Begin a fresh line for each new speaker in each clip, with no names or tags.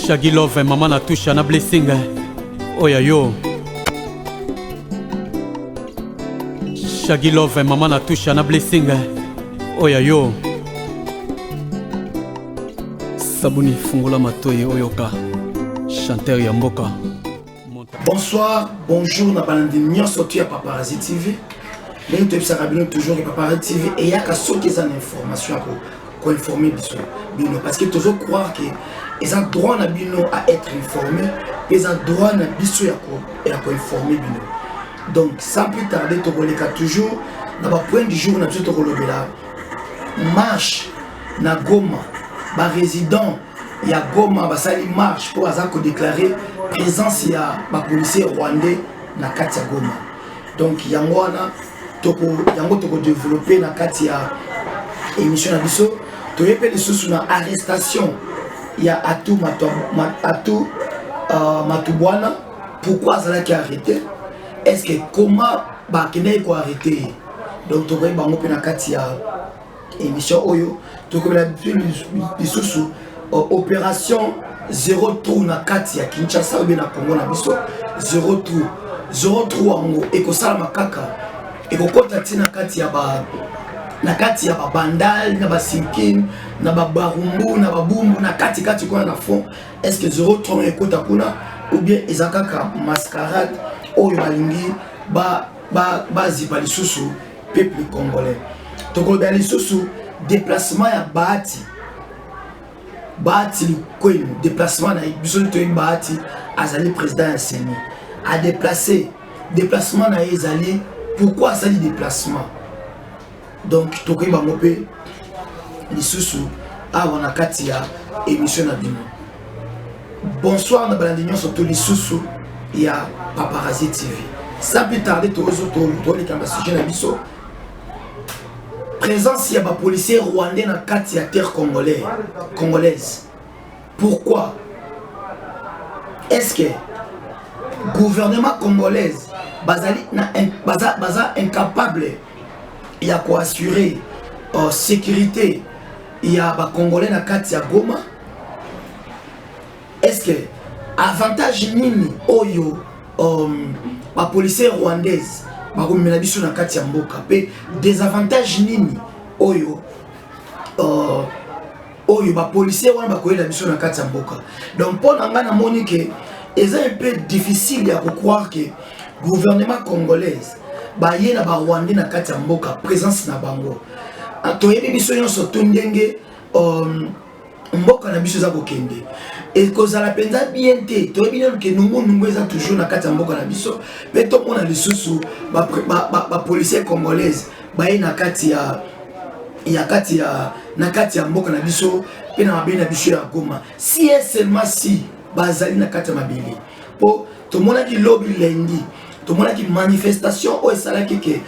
Shaggy Love, maman na touche na blessing. Oya yo. Shaggy Love, maman na touche na blessing. Oya yo. Sabuni fungola matoye oyoka. Chanteur ya mboka.
Bonsoir, bonjour, na balandi nyonso tu ya Paparazzi TV. Mais nous te toujours que Paparazzi TV et il y a qu'à sauter des informations pour informer bino parce que toujours croire que ils ont droit na bino à être informé, ils ont droit na biso ya ko informer bino. Donc sans plus tarder to koleka toujours na ba point du jour na biso to kolobela marche na Goma ba résident ya Goma ba sali marche pour azako déclarer présence ya ba policier rwandais na kati ya Goma. Donc yango wana toko développer na kati ya émission na biso to yepeli susu na arrestation ya Atou Matubwana. Pourquoi ça l'a arrêté? Est-ce que comment ba kene ko arrêté? Donc toko bango pe na kati ya émission oyo toko la bisusu opération 0 trou na kati ya Kinshasa ou bien na Congo na biso 0 trou ango ekosala makaka ekokota tina kati ya ba bandal na ba sinkin na ba barumbu na ba bumbu na kati kwa na fond. Est-ce que 0 trou ekota kuna ou bien ezakaka mascarade oyo balingi ba ziba lisusu peuple congolais toko ba lisusu déplacement ya Bahati Kwenu, déplacement na biso to Bahati azali président ya Seni a déplacement na ezali. Pourquoi ça dit déplacement? Donc tokoyi bango pe lisusu awa na kati ya émission na bino. Bonsoir na balandi nyonso to lisusu ya Paparazzi TV. Sans plus tarder to les kamba sujet na biso. Présence ya ba policier rwandais na kati ya terre congolaise. Pourquoi? Est-ce que gouvernement congolais baza incapable ya ko assurer sécurité ya ba congolais na kati ya Goma? Est-ce que avantage nini oyo ba policier rwandaise bakomela biso na kati ya mboka pe désavantage nini oyo ba policier wana bakoyela biso na kati ya mboka? Donc pour nga na moni que c'est un peu difficile à croire que gouvernement congolais baye na ba rwandais na kati ya mboka présence na bango toyebi biso nyonso to ndenge mboka na biso za kokende et kozala penza bien te toyebi que nungu eza toujours na kati ya mboka na biso pe to mona lisusu ba policier congolaise baye na kati ya mboka na biso pe na mabele na biso ya Goma si est seulement si bazali na kati ya mabele po to mona ki lobby lendi to mona ki manifestation o esala ke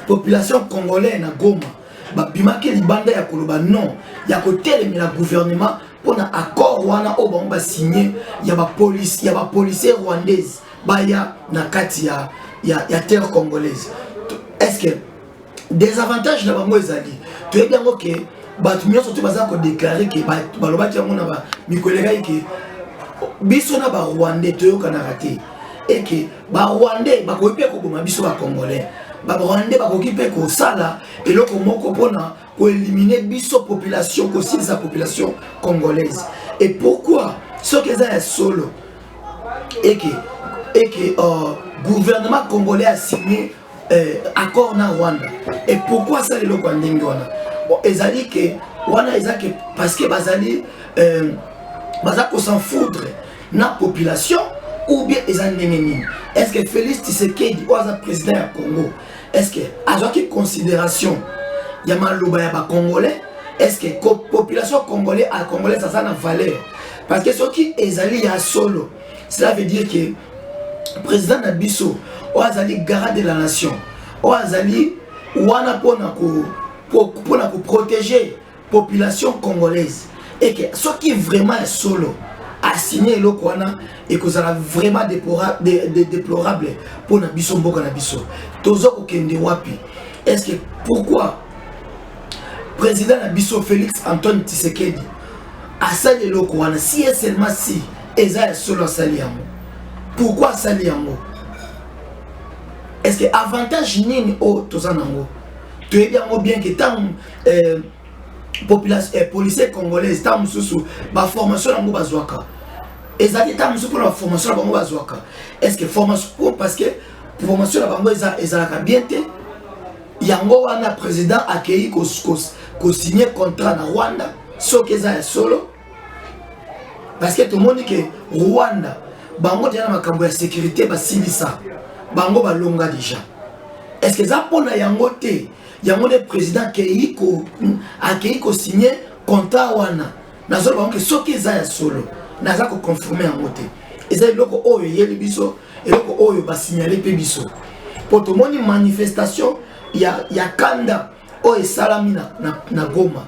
population congolaise na Goma bimaki libanda ya koloba non ya kotelemela gouvernement pona accord wana o bango ba signé ya ba policier rwandaise baya na kati ya terre congolaise. Est-ce que des avantages na bango ezali to yebi yango ke batu nyonso to baza ko déclarer ke balobaki yango na ba mikolega ke biso na ba rwandais to yoka na raté et que ba rwandais bakoki pe ko boma biso ba congolais ba rwandais bakoki pe ko sala eloko moko pona ko éliminer biso population ko sa population congolaise. Et pourquoi ce que ça est solo et que gouvernement congolais a signé accord na Rwanda? Et pourquoi ça le ko ndenge wana? Bon ezali que wana ezaki parce que bazali bazako s'en foutre na population ou bien ezali ndenge? Est-ce que Félix Tshisekedi oza président ya Congo, est-ce que azaki considération ya maloba ya ba congolais? Est-ce que population congolaise ça na valeur? Parce que ce qui ezali ya solo, cela veut dire que président na biso oazali garant de la nation, oazali wana pona ko protéger population congolaise, et que ce qui vraiment est solo a signé le Kwana et que ça vraiment déplorable pour na biso mboka na biso tozo ko kende wapi? Est-ce que pourquoi président na biso Félix Antoine Tshisekedi asali eloko wana si et seulement si eza ya solo asali yango. Pourquoi asali yango? Est-ce que avantage nini o toza nango? Tu es bien que tant population policier congolaise tant mususu ba formation nango bazwaka. Ezali tant mususu pour la formation bango bazwaka. Est-ce que formation parce que formation bango ezalaka bien te yango wana président akei ko signer contrat na Rwanda soki eza ya solo parce que tout le monde dit que Rwanda bango déjà na makambo ya sécurité basilisa bango balonga déjà. Est-ce que ça pona yango te yango le président akei ko signer contrat wana nazo bango que soki eza ya solo naza ko confirmer yango te eza eloko oyo yeli biso eloko oyo ba signaler pe biso pour tout le monde manifestation ya kanda oyo salami na Goma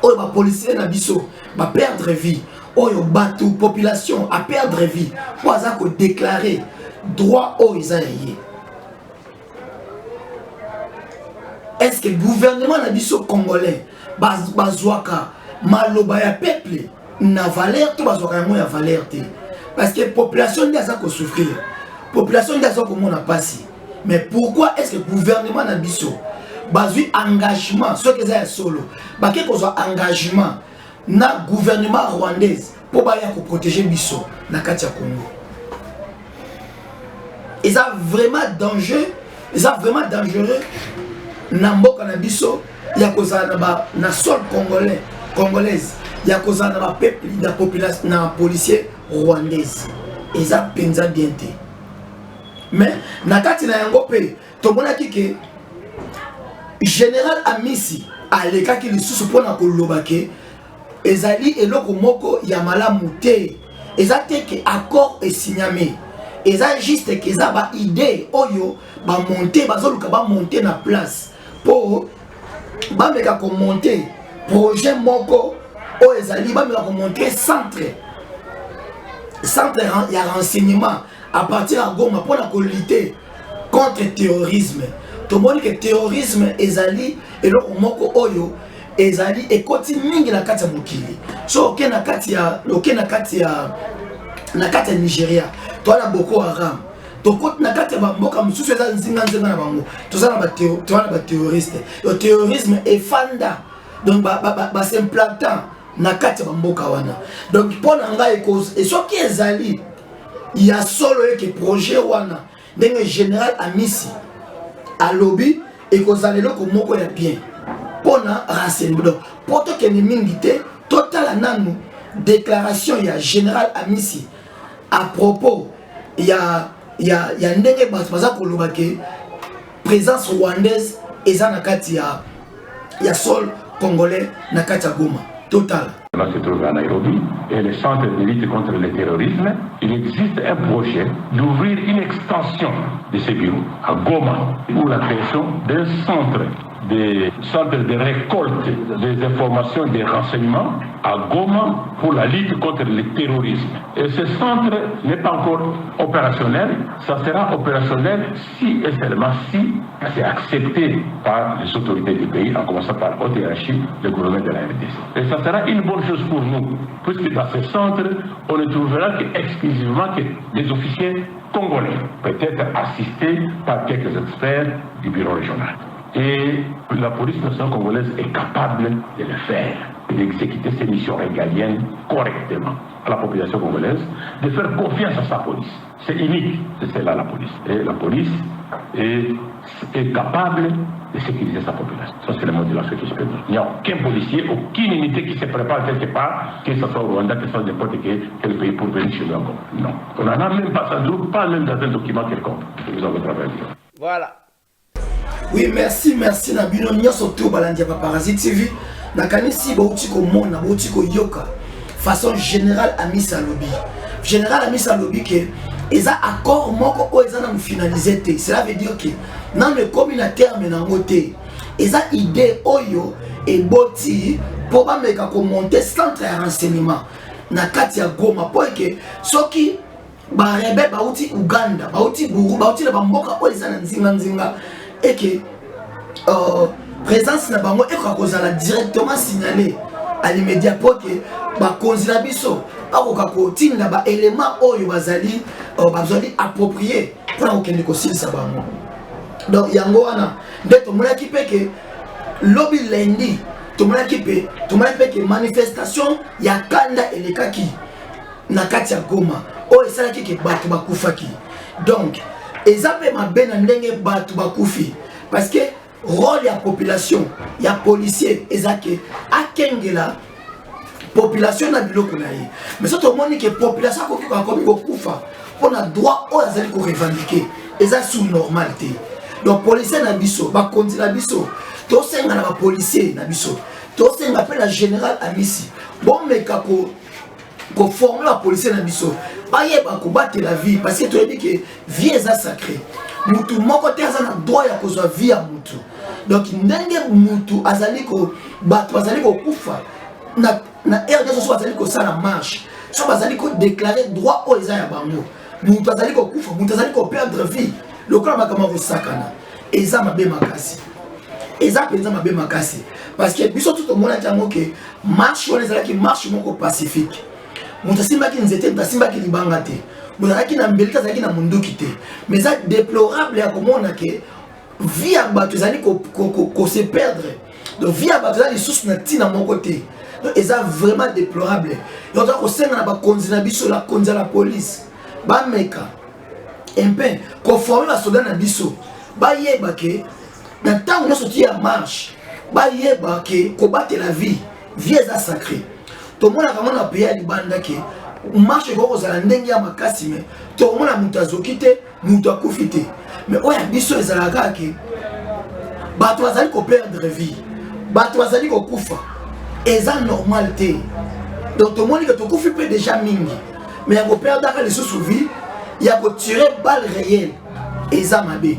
oyo ba policier na biso ba perdre vie oyo batu population a perdre vie pour aza ko déclarer droit oyo isaïe. Est-ce que le gouvernement na biso congolais bazwaka maloba ya peuple na valeur to bazwaka yango ya valeur te parce que population ndi aza ko souffrir population ndi aza ko mona pasi. Mais pourquoi est-ce que le gouvernement na biso bazui engagement ce que c'est solo ba ke ko engagement na gouvernement rwandais pour ba ya ko protéger biso na kati ya Congo? Et ça vraiment dangereux, dangereux na mboka na biso ya kozala na sol congolaise ya kozala na ba peuple na population na policier rwandaise. Et ça penza bien te. Mais na kati na yango pe to monaki ke général Amisi alekaki lisusu pona koloba ke ezali eloko moko ya malamu te eza te ke accord esigname eza juste ke eza ba idée oyo ba monter bazoluka ba monter na place po ba meka ko monter projet moko o ezali ba meka ko monter centre ya renseignement à partir de Goma pour lutter contre le terrorisme. Tout le monde que le terrorisme ezali et le moko oyo ezali et continue mingi na kati ya mokili. So ok na kati ya Nigeria. Toi na Boko Haram. To côté na kati ya mboka mususu eza nzinga na bango. To za na ba terroriste. Le terrorisme est fanda. Donc ba s'implantant na kati ya mboka wana. Donc pour nanga cause et so qui ezali il y a solo que projet wana ndenge général Amisi à lobby et kozalelo ko moko ya bien pona renseignement poto ke ni mingité total nanu déclaration ya général Amisi à propos il y a ndenge baza ko loba ke présence rwandaise eza na kati ya sol congolais na kati ya Goma total.
Là se trouve à Nairobi et le centre de lutte contre le terrorisme. Il existe un projet d'ouvrir une extension de ces bureaux à Goma pour la création d'un centre de récolte des informations et des renseignements à Goma pour la lutte contre le terrorisme. Et ce centre n'est pas encore opérationnel. Ça sera opérationnel si et seulement si c'est accepté par les autorités du pays, en commençant par haute hiérarchie, le gouvernement de la RDC. Et ça sera une bonne chose pour nous, puisque dans ce centre, on ne trouvera exclusivement que des officiers congolais, peut-être assistés par quelques experts du bureau régional. Et la police nationale congolaise est capable de le faire, d'exécuter ses missions régaliennes correctement à la population congolaise, de faire confiance à sa police. C'est unique, c'est celle-là la police. Et la police est capable de sécuriser sa population. Ça, c'est le mot de la chose que je peux dire. Il n'y a aucun policier, aucune unité qui se prépare quelque part, que ce soit au Rwanda, que ce soit n'importe quel pays pour venir chez nous encore. Non. On n'en a même pas, pas même dans un document quelconque que nous avons travaillé.
Voilà.
Oui, merci Nabino Nyoso to Balandia Paparazzi TV. Nakanisi bauti ko mona, bauti ko yoka. Façon générale Amisi alobi. Général Amisi alobi que eza accord moko o eza na finaliser te. Cela veut dire que dans le communautaire menango te. Eza idée oyo et boti pour ba meka ko monter centre de renseignement na kati ya Goma pour que soki ba rebe bauti Uganda, bauti Buru, bauti na bamboka o eza na nzinga et que présence na bango et kozala directement signalé à l'immédiat pour que bakonzi na biso akoka kotinda ba élément oyo bazali approprié pour okende kosilisa bango. Donc yango wana nde tomonaki mpe ke lobi lundi tomonaki mpe ke manifestation ya kanda elekaki na kati ya Goma oyo esalaki ke bato bakufaki. Donc eza mpe mabe na ndenge bato bakufi parce que rôle ya population ya policier ezake akengela population na biloko na ye. Mais so tomoni ke population akomi kokufa mpona droit oyo azali korevendiquer eza sous normalité. Donc policier na biso bakonzi na biso tosenga na bapolicier na biso tosenga mpe na général Amisi bomeka koforme bapolicier na biso bayeba kobatela vie parce que toyebi ke vie eza sacré. Mutu moko te aza na droit ya kozwa vie ya mutu. Donc ndenge mutu azali ko bato bazali kokufa na RDC so bazali kosala marche so bazali ko déclarer droit oyo eza ya bango mutu azali kokufa mutu azali ko perdre vie lokola makambo kosakana eza mabe makasi eza penza mabe makasi parce que biso tout le monde a dit que marche wana ezalaki marche moko pacifique mutu asimbaki nzete mutu asimbaki libanga te mutu azalaki na mbelika azalaki na munduki te mais eza déplorable ya komona ke vie ya bato ezali se perdre. Donc vie ya bato ezali lisusu na ntina moko te. Donc eza vraiment déplorable. Donc tokosenga na bakonzi na biso la konzi ya la police bameka empe koforme basoda na biso bayeba ke na ntango nyonso ti ya marche bayeba ke kobatela vie eza sacré. Tomonaka mona pays ya libanda ke marche ekozala ndenge ya makasi me tokomona mutu azoki te mutu akufi te. Mais oya biso ezalaka ke bato bazali ko perdre vie bato bazali kokufa eza normal te. Donc tomoni ke tokufi pe déjà mingi mais ya koperdaka lisusu vie ya kotirer balle réelle eza mabe.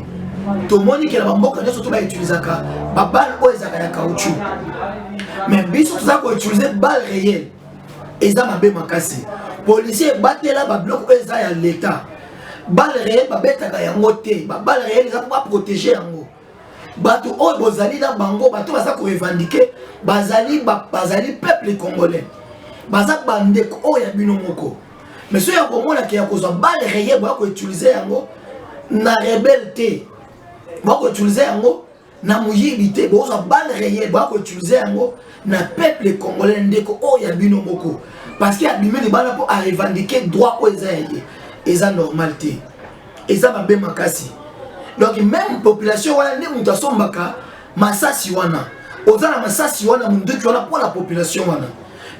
Tomoni ke na bamboka nyonso to bautilisaka baballe oyo ezalaka ya caoutchouc mais biso toza koutilize balle réelle eza mabe makasi. Policier batela babiloko oyo eza ya l'état balle réelle babetaka yango te baballe réelle eza pour protéger yango bato oyo bozali na bango bato baza korevendiquer bazali peuple congolais baza bandeko oyo ya bino moko. Mais so ya komona ke ya kozwa balle réelle boya koutilize yango na rebelle te boya koutilize yango na muyibi te bozwa balle réelle boya koutilize yango na peuple congolais ndeko oyo ya bino moko parce que abimi libala po a revendiquer droit oyo eza ya ye eza normalité eza mabe makasi. Donc même population wana nde mutu asombaka masasi wana oza na masasi wana munduki wana pour la population wana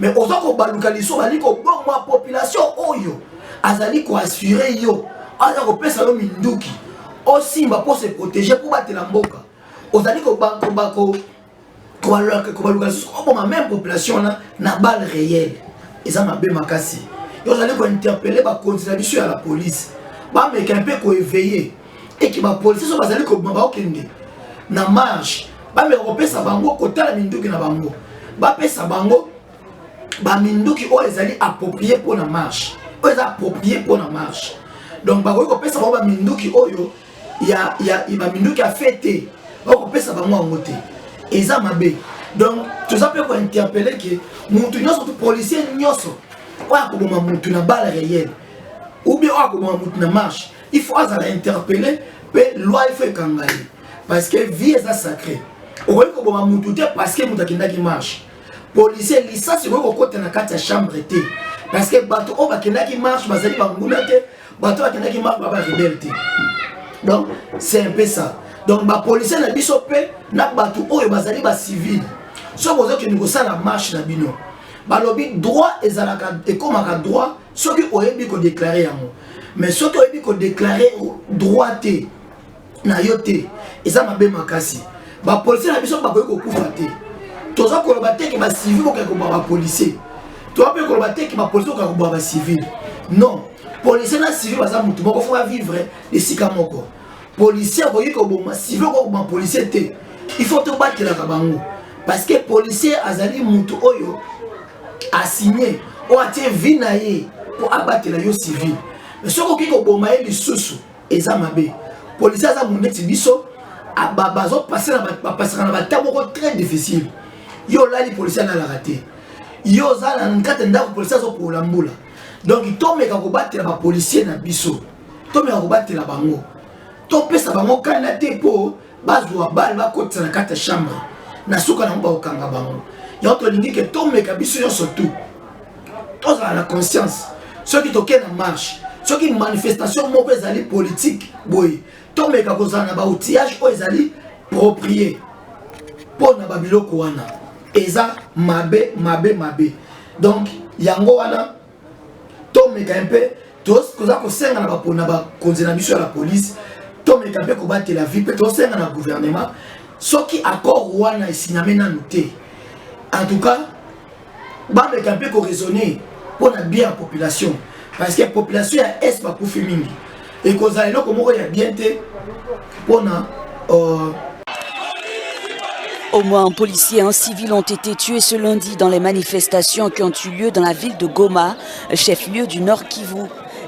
mais oza kobaluka liso bali kobomwa population oyo azali koassure yo aza kopesa yo minduki osimba pour se protéger pour batela mboka ozali kobaluka liso oboma même population na balle réelle eza mabe makasi. Yo allez ko interpeller ba contribution à la police ba meka un peu ko éveiller et qui ba police so bazali ko ba okende na marche ba me kopesa bango kotala minduki na bango ba pesa bango ba minduki o ezali approprié pour la marche o ezali approprié pour la marche. Donc ba ko pesa bango ba minduki oyo ya ba minduki a fêté ba ko pesa bango ngote eza mabe. Donc tout ça peut ko interpeller que mutu nyoso to policier nyoso oya koboma mutu na balle réelle ou bien oya koboma mutu na marche il faut azala interpeller pe loi il faut ekangai parce que vie eza sacré okoki koboma mutu te parce que mutu akendaki marche policier lisasi okoki kokota na kati ya chambre te parce que bato oyo bakendaki marche bazali banguna te bato bakendaki marche baba rebelle te. Donc c'est un peu ça. Donc bapolicier na biso pe na bato oyo bazali bacivile so bozokende kosala marche na bino balobi droit ezalaka ekomaka droit soki oyebi ko déclarer yango mais soki oyebi ko déclarer droit te na yo te eza mabe makasi. Bapolicier na biso bakoki kokufa te toza koloba te ke bacivile bokoki koboma bapolicier toza mpe koloba te ke bapolicier bokoki koboma bacivile non. Policier na civile baza mutu moko fo vivre esika moko policier akoki koboma civile okoki koboma policier te il faut tobatelaka bango parce que policier azali mutu oyo a signé ou a tie vie na ye pour abattre la yo civil. Mais ce qui ko boma ye lisusu eza mabe. Policier aza muneti biso bazo passer na passer na batamo très difficile. Yo là les policiers na la raté. yo za na nkate ndako policier zo pour lambula. Donc tomeka ko batela ba policier na biso. Tomeka ko batela bango. Topesa bango kana te po bazwa bal ba kotsa na kata chambre. Na suka na mba okanga bango. Ya to lingi ke tomeka biso yo surtout. Tous la conscience. Ceux qui toquent en marche, ceux qui manifestation moko ezali politique boy. Tomeka ko za na ba outillage o ezali proprié. Pour na babiloko wana. Eza mabe. Donc yango wana tomeka un peu tous koza ko senga na ba pona ba konzena biso ya la police. Tomeka pe ko battre la vie pe to senga na gouvernement. Soki accord wana esigname na noté. En tout cas, bameka pe ko raisonner pour na bien la population parce que la population est pas pour mingi. Et koza eloko moko ya bien te pour na
Au moins un policier et un civil ont été tués ce lundi dans les manifestations qui ont eu lieu dans la ville de Goma, chef-lieu du Nord Kivu.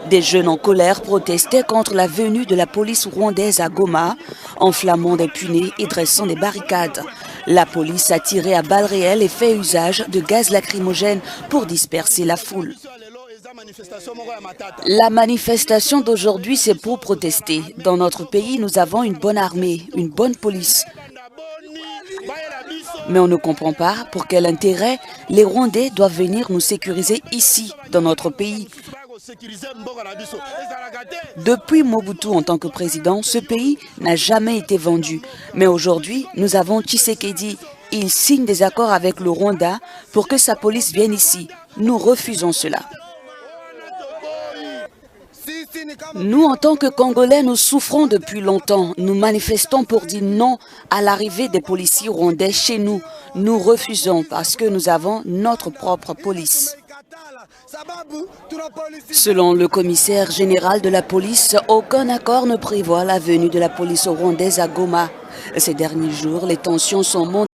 Des jeunes en colère protestaient contre la venue de la police rwandaise à Goma, enflammant des punais et dressant des barricades. La police a tiré à balles réelles et fait usage de gaz lacrymogène pour disperser la foule. La manifestation d'aujourd'hui, c'est pour protester. Dans notre pays, nous avons une bonne armée, une bonne police. Mais on ne comprend pas pour quel intérêt les Rwandais doivent venir nous sécuriser ici, dans notre pays. Depuis Mobutu en tant que président, ce pays n'a jamais été vendu. Mais aujourd'hui, nous avons Tshisekedi. Il signe des accords avec le Rwanda pour que sa police vienne ici. Nous refusons cela. Nous, en tant que Congolais, nous souffrons depuis longtemps. Nous manifestons pour dire non à l'arrivée des policiers rwandais chez nous. Nous refusons parce que nous avons notre propre police. Selon le commissaire général de la police, aucun accord ne prévoit la venue de la police rwandaise à Goma. Ces derniers jours, les tensions sont montées.